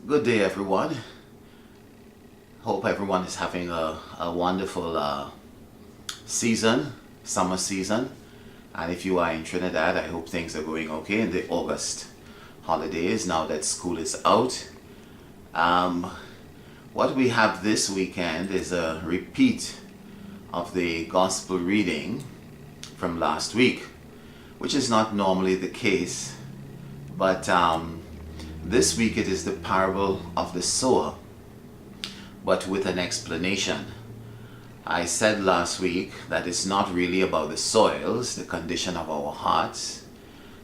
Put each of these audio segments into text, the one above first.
Good day, everyone. Hope everyone is having a wonderful season, summer season. And if you are in Trinidad, I hope things are going okay in the August holidays now that school is out. Um, what we have this weekend is a repeat of the gospel reading from last week, which is not normally the case, but this week it is the parable of the sower, but with an explanation. I said last week that it's not really about the soils, the condition of our hearts,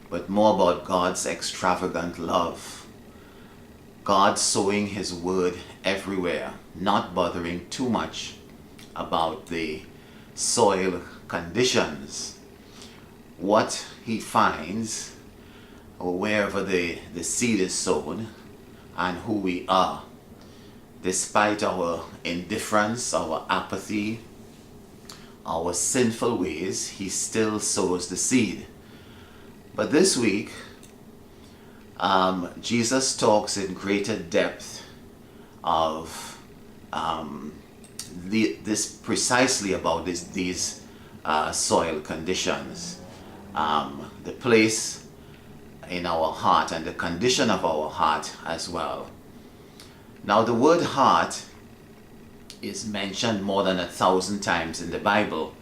but more about God's extravagant love. God sowing His word everywhere, not bothering too much about the soil conditions. What He finds wherever the seed is sown and who we are. Despite our indifference, our apathy, our sinful ways, He still sows the seed. But this week, Jesus talks in greater depth of this precisely about these soil conditions, the place in our heart and the condition of our heart as well. Now, the word heart is mentioned more than 1,000 times in the Bible.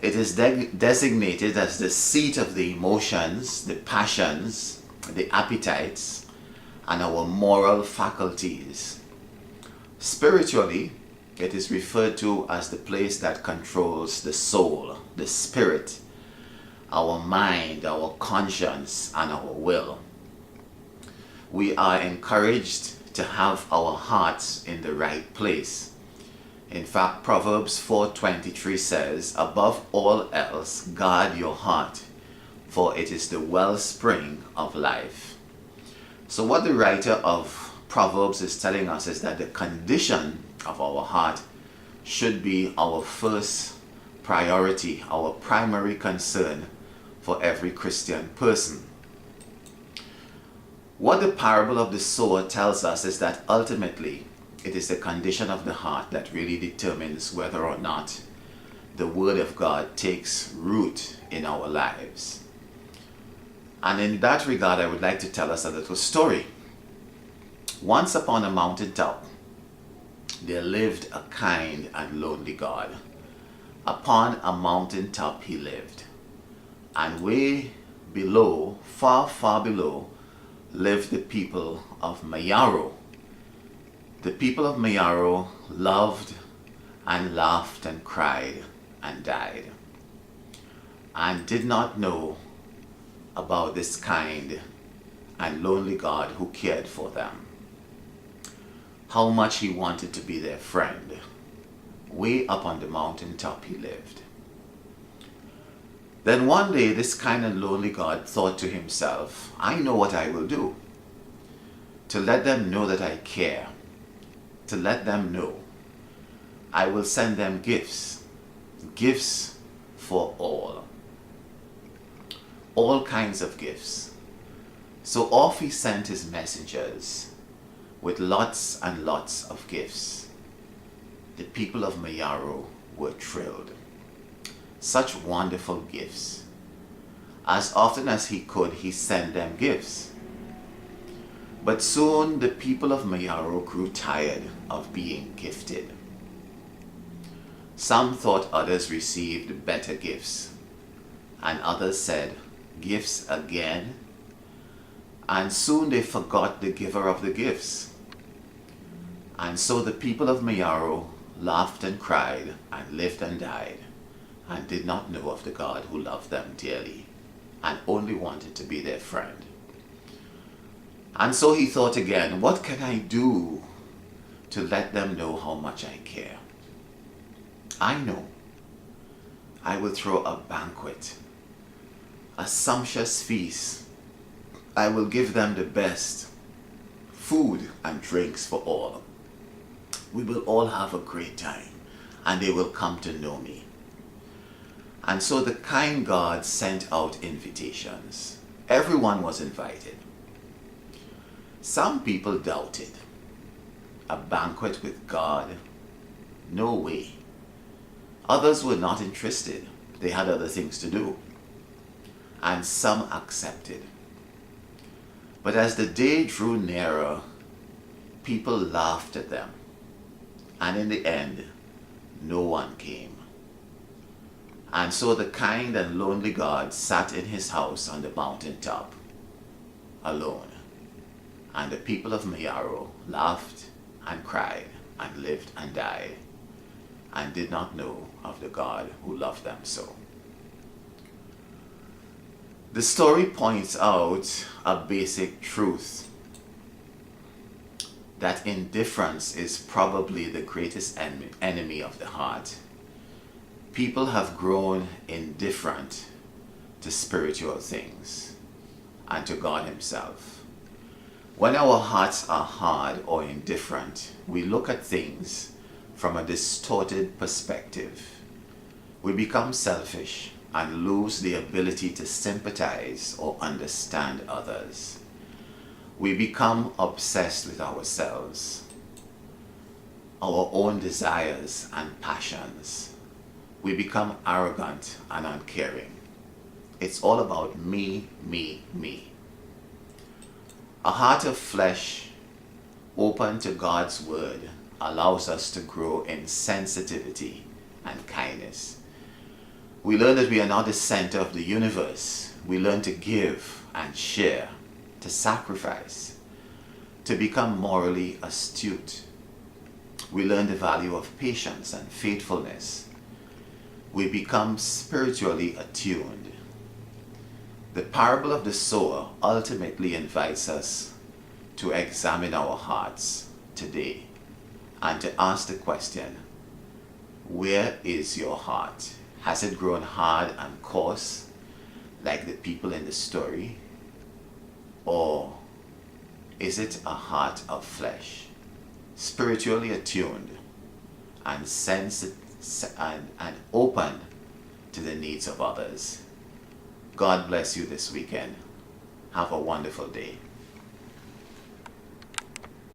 It is designated as the seat of the emotions, the passions, the appetites, and our moral faculties. Spiritually, it is referred to as the place that controls the soul, the spirit, our mind, our conscience, and our will. We are encouraged to have our hearts in the right place. In fact, Proverbs 4:23 says, "Above all else, guard your heart, for it is the wellspring of life." So what the writer of Proverbs is telling us is that the condition of our heart should be our first priority, our primary concern for every Christian person. What the parable of the sower tells us is that ultimately it is the condition of the heart that really determines whether or not the Word of God takes root in our lives. And in that regard, I would like to tell us a little story. Once upon a mountaintop, there lived a kind and lonely God. Upon a mountaintop He lived. And way below, far, far below, lived the people of Mayaro. The people of Mayaro loved and laughed and cried and died, and did not know about this kind and lonely God who cared for them. How much He wanted to be their friend. Way up on the mountaintop He lived. Then one day this kind and lonely God thought to himself, I know what I will do to let them know that I care, to let them know. I will send them gifts, gifts for all kinds of gifts. So off he sent his messengers with lots and lots of gifts. The people of Mayaro were thrilled. Such wonderful gifts. As often as he could, he sent them gifts. But soon the people of Mayaro grew tired of being gifted. Some thought others received better gifts, and others said, gifts again? And soon they forgot the giver of the gifts. And so the people of Mayaro laughed and cried and lived and died, and did not know of the God who loved them dearly and only wanted to be their friend. And so he thought again, what can I do to let them know how much I care? I know. I will throw a banquet, a sumptuous feast. I will give them the best food and drinks for all. We will all have a great time, and they will come to know me. And so the kind God sent out invitations. Everyone was invited. Some people doubted. A banquet with God? No way. Others were not interested. They had other things to do. And some accepted. But as the day drew nearer, people laughed at them. And in the end, no one came. And so the kind and lonely God sat in his house on the mountaintop, alone. And the people of Mayaro laughed and cried and lived and died and did not know of the God who loved them so. The story points out a basic truth, that indifference is probably the greatest enemy of the heart. People have grown indifferent to spiritual things and to God himself. When our hearts are hard or indifferent, we look at things from a distorted perspective. We become selfish and lose the ability to sympathize or understand others. We become obsessed with ourselves, our own desires and passions. We become arrogant and uncaring. It's all about me, me, me. A heart of flesh open to God's word allows us to grow in sensitivity and kindness. We learn that we are not the center of the universe. We learn to give and share, to sacrifice, to become morally astute. We learn the value of patience and faithfulness. We become spiritually attuned. The parable of the sower ultimately invites us to examine our hearts today and to ask the question, where is your heart? Has it grown hard and coarse like the people in the story? Or is it a heart of flesh, spiritually attuned and and open to the needs of others? God bless you this weekend. Have a wonderful day.